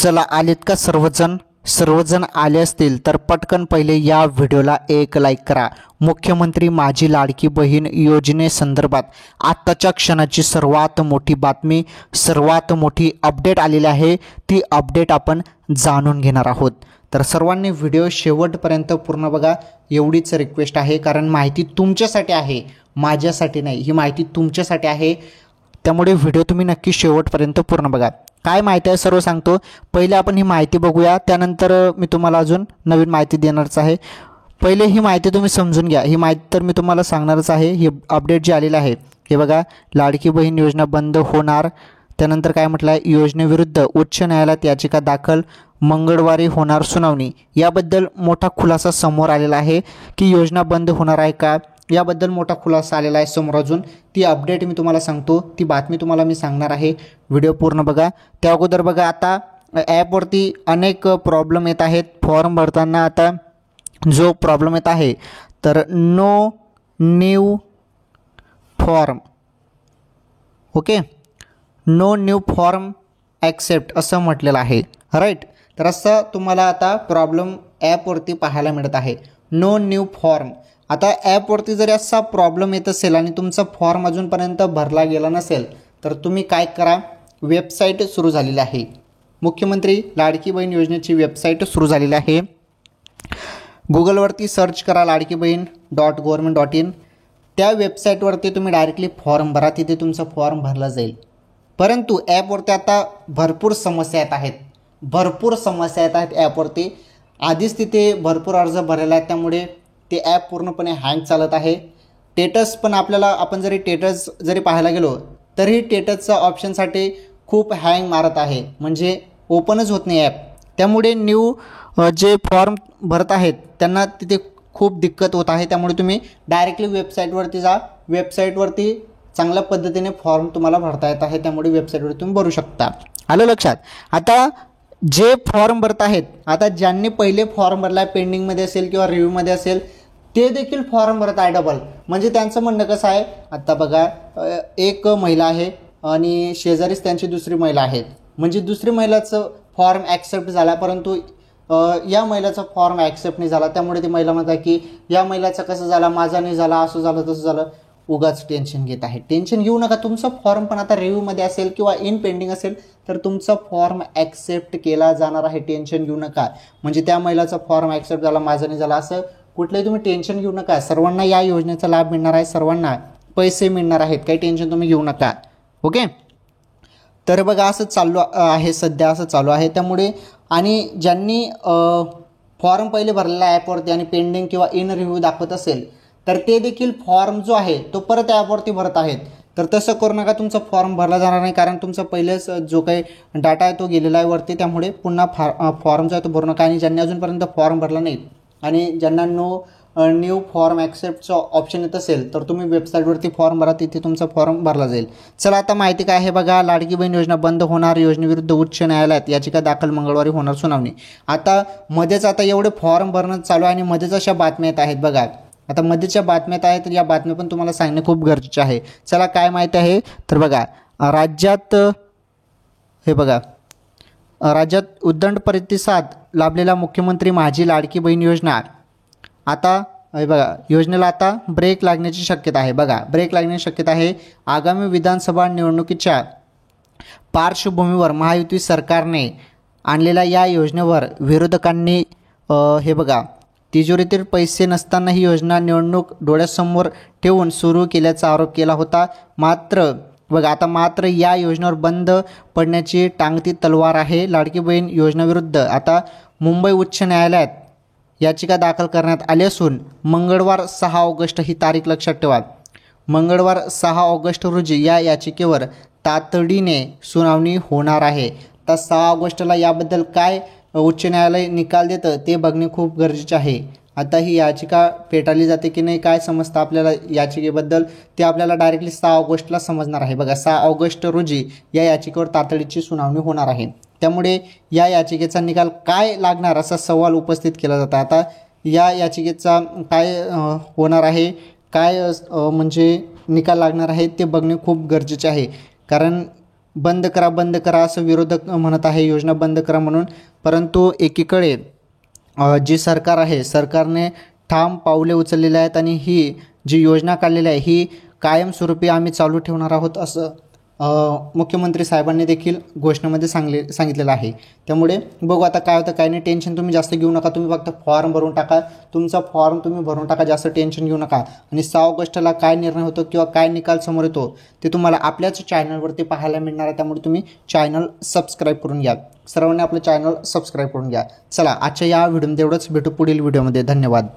चला आलेत का सर्वजण आले असतील तर पटकन पहिले या व्हिडिओला एक लाईक करा। मुख्यमंत्री माझी लाडकी बहीण योजनेसंदर्भात आत्ताच्या क्षणाची सर्वात मोठी बातमी, सर्वात मोठी अपडेट आलेली आहे। ती अपडेट आपण जाणून घेणार आहोत। तर सर्वांनी व्हिडिओ शेवटपर्यंत पूर्ण बघा, एवढीच रिक्वेस्ट आहे, कारण माहिती तुमच्यासाठी आहे, माझ्यासाठी नाही। ही माहिती तुमच्यासाठी आहे, त्यामुळे व्हिडिओ तुम्ही नक्की शेवटपर्यंत पूर्ण बघा। काय माहिती आहे सर्व सांगतो। पहिले आपण ही माहिती बघूया, त्यानंतर मी तुम्हाला अजून नवीन माहिती देणारच आहे। पहिले ही माहिती तुम्ही समजून घ्या। ही माहिती तर मी तुम्हाला सांगणारच आहे। ही अपडेट जी आलेली आहे हे बघा, लाडकी बहीण योजना बंद होणार। त्यानंतर काय म्हटलं आहे, योजनेविरुद्ध उच्च न्यायालयात याचिका दाखल, मंगळवारी होणार सुनावणी। याबद्दल मोठा खुलासा समोर आलेला आहे की योजना बंद होणार आहे का, याबद्दल मोठा खुलासा आलेला आहे समोर। अजून ती अपडेट मी तुम्हाला सांगतो, ती बातमी तुम्हाला मी सांगणार आहे। व्हिडिओ पूर्ण बघा। त्या अगोदर बघा, आता ॲपवरती अनेक प्रॉब्लेम येत आहेत फॉर्म भरताना। आता जो प्रॉब्लेम येत आहे तर no new form, okay, no new form accept असं म्हटलेलं आहे, राईट। तर असं तुम्हाला आता प्रॉब्लेम ॲपवरती पाहायला मिळत आहे, नो न्यू फॉर्म। आता ॲपवरती जर असा प्रॉब्लेम येत असेल आणि तुमचा फॉर्म अजूनपर्यंत भरला गेला नसेल तर तुम्ही काय करा, वेबसाईट सुरू झालेली आहे, मुख्यमंत्री लाडकी बहीण योजनेची वेबसाईट सुरू झालेली आहे। गुगलवरती सर्च करा ladkibahin.government.in। त्या वेबसाईटवरती तुम्ही डायरेक्टली फॉर्म भरा, तिथे तुमचा फॉर्म भरला जाईल। परंतु ॲपवरती आता भरपूर समस्या येत आहेत, भरपूर समस्या येत आहेत ॲपवरती। आधीच तिथे भरपूर अर्ज भरलेला आहे, त्यामुळे ते ॲप पूर्णपणे हँग चालत आहे। टेटस पण आपण जरी टेटस जरी पाहायला गेलो तरी टेटसचा ऑप्शनसाठी खूप हँग मारत आहे, म्हणजे ओपनच होत नाही ॲप। त्यामुळे न्यू जे फॉर्म भरत आहेत त्यांना तिथे खूप दिक्कत होत आहे। त्यामुळे तुम्ही डायरेक्टली वेबसाईटवरती जा, वेबसाईटवरती चांगल्या पद्धतीने फॉर्म तुम्हाला भरता येत आहे, त्यामुळे वेबसाईटवर तुम्ही भरू शकता। आलं लक्षात। आता जे फॉर्म भरत आहेत, आता ज्यांनी पहिले फॉर्म भरला आहे, पेंडिंगमध्ये असेल किंवा रिव्ह्यूमध्ये असेल, ते देखील फॉर्म भरत आहे डबल। म्हणजे त्यांचं म्हणणं कसं आहे, आता बघा, एक महिला आहे आणि शेजारीच त्यांची दुसरी महिला आहे, म्हणजे दुसरी महिलाचं फॉर्म ॲक्सेप्ट झाला, परंतु या महिलाचा फॉर्म ॲक्सेप्ट नाही झाला। त्यामुळे ती महिला म्हणतात की या महिलाचं कसं झालं, माझा नाही झाला, असं झालं तसं झालं। उगाच टेन्शन घेत आहे, टेन्शन घेऊ नका। तुमचा फॉर्म पण आता रिव्ह्यूमध्ये असेल किंवा इन पेंडिंग असेल तर तुमचा फॉर्म ॲक्सेप्ट केला जाणार आहे, टेन्शन घेऊ नका। म्हणजे त्या महिलाचा फॉर्म ॲक्सेप्ट झाला, माझा नाही झाला, असं कुठलंही तुम्ही टेन्शन घेऊ नका। सर्वांना या योजनेचा लाभ मिळणार आहे, सर्वांना पैसे मिळणार आहेत, काही टेन्शन तुम्ही घेऊ नका, ओके। तर बघा, असं चालू आहे सध्या, असं चालू आहे। त्यामुळे आणि ज्यांनी फॉर्म पहिले भरलेला ॲपवरती आणि पेंडिंग किंवा इन रिव्ह्यू दाखवत असेल तर ते देखील फॉर्म जो आहे तो परत ॲपवरती भरत आहेत। तर तसं करू नका, तुमचा फॉर्म भरला जाणार नाही, कारण तुमचा पहिलेच जो काही डाटा आहे तो गेलेला आहे वरती। त्यामुळे पुन्हा फॉर्म जो आहे तो भरू नका। आणि ज्यांनी अजूनपर्यंत फॉर्म भरला नाही आणि ज्यांना न्यू फॉर्म ॲक्सेप्टचं ऑप्शन येत असेल तर तुम्ही वेबसाईटवरती फॉर्म भरा, तिथे तुमचा फॉर्म भरला जाईल। चला आता माहिती काय आहे बघा, लाडकी बहीण योजना बंद होणार, योजनेविरुद्ध उच्च न्यायालयात याचिका दाखल, मंगळवारी होणार सुनावणी। आता मध्येच आता एवढे फॉर्म भरणं चालू आहे आणि मध्येच अशा बातम्या येत आहेत बघा। आता मध्येच्या बातम्यात आहेत, तर या बातम्या पण तुम्हाला सांगणे खूप गरजेचे आहे। चला काय माहिती आहे तर बघा, राज्यात हे बघा, राज्यात उद्दंड प्रतिसाद लाभलेला मुख्यमंत्री माझी लाडकी बहीण योजना, आता हे बघा, योजनेला आता ब्रेक लागण्याची शक्यता आहे। बघा, ब्रेक लागण्याची शक्यता आहे। आगामी विधानसभा निवडणुकीच्या पार्श्वभूमीवर महायुती सरकारने आणलेल्या या योजनेवर विरोधकांनी हे बघा, तिजोरीतील पैसे नसताना ही योजना निवडणूक डोळ्यासमोर ठेवून सुरू केल्याचा आरोप केला होता। मात्र या योजनेवर बंद पडण्याची टांगती तलवार आहे। लाडकी बहीण योजनेविरुद्ध आता मुंबई उच्च न्यायालयात याचिका दाखल करण्यात आली असून मंगळवार 6 ऑगस्ट ही तारीख लक्षात ठेवा। मंगळवार 6 ऑगस्ट रोजी या याचिकेवर तातडीने सुनावणी होणार आहे। तर 6 ऑगस्टला याबद्दल काय उच्च न्यायालय निकाल देतं ते बघणे खूप गरजेचे आहे। आता ही याचिका फेटाळली जाते की नाही, काय समजतं आपल्याला याचिकेबद्दल, ते आपल्याला डायरेक्टली 6 ऑगस्टला समजणार आहे। बघा, 6 ऑगस्ट रोजी या याचिकेवर तातडीची सुनावणी होणार आहे। त्यामुळे या याचिकेचा निकाल काय लागणार असा सवाल उपस्थित केला जातो। आता या याचिकेचा काय होणार आहे, काय म्हणजे निकाल लागणार आहे ते बघणे खूप गरजेचे आहे, कारण बंद करा बंद करा असं विरोधक म्हणत आहे, योजना बंद करा म्हणून. परंतु एकीकडे जी सरकार आहे, सरकारने ठाम पावले उचललेली आहेत आणि ही जी योजना काढलेली आहे ही कायमस्वरूपी आम्ही चालू ठेवणार आहोत असं मुख्यमंत्री साहेबांनी देखील घोषणेमध्ये सांगितलेलं आहे. त्यामुळे बघू आता काय होतं काय नाही. टेन्शन तुम्ही जास्त घेऊ नका. तुम्ही फक्त फॉर्म भरून टाका. तुमचा फॉर्म तुम्ही भरून टाका. जास्त टेन्शन घेऊ नका. आणि 6 ऑगस्टला काय निर्णय होतो किंवा काय निकाल समोर येतो ते तुम्हाला आपल्याच चॅनलवरती पाहायला मिळणार आहे. त्यामुळे तुम्ही चॅनल सबस्क्राईब करून घ्या. सर्वांनी आपलं चॅनल सबस्क्राईब करून घ्या. चला आजच्या या व्हिडिओमध्ये एवढंच. भेटू पुढील व्हिडिओमध्ये. धन्यवाद.